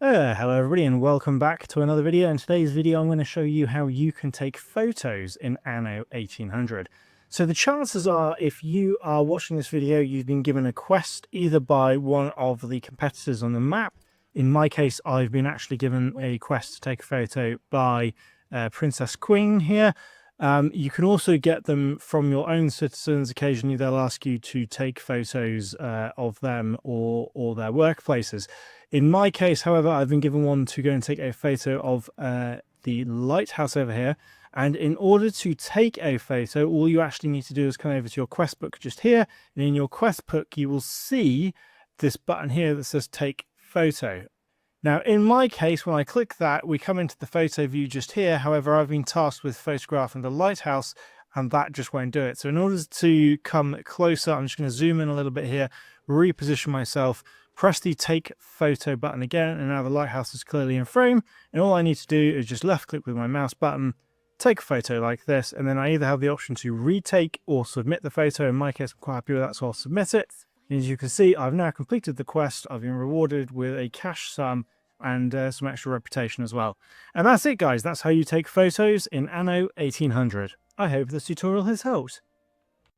Hello everybody and welcome back to another video. In today's video I'm going to show you how you can take photos in Anno 1800. So the chances are, if you are watching this video, you've been given a quest either by one of the competitors on the map. In my case, I've been actually given a quest to take a photo by Princess Queen here. You can also get them from your own citizens. Occasionally they'll ask you to take photos of them or their workplaces. In my case, however, I've been given one to go and take a photo of the lighthouse over here. And in order to take a photo, all you actually need to do is come over to your quest book just here. And in your quest book, you will see this button here that says take photo. Now, in my case, when I click that, we come into the photo view just here. However, I've been tasked with photographing the lighthouse, and that just won't do it. So in order to come closer, I'm just going to zoom in a little bit here, reposition myself, press the take photo button again, and now the lighthouse is clearly in frame. And all I need to do is just left click with my mouse button, take a photo like this, and then I either have the option to retake or submit the photo. In my case, I'm quite happy with that, so I'll submit it. As you can see, I've now completed the quest. I've been rewarded with a cash sum and some extra reputation as well. And that's it, guys. That's how you take photos in Anno 1800. I hope this tutorial has helped.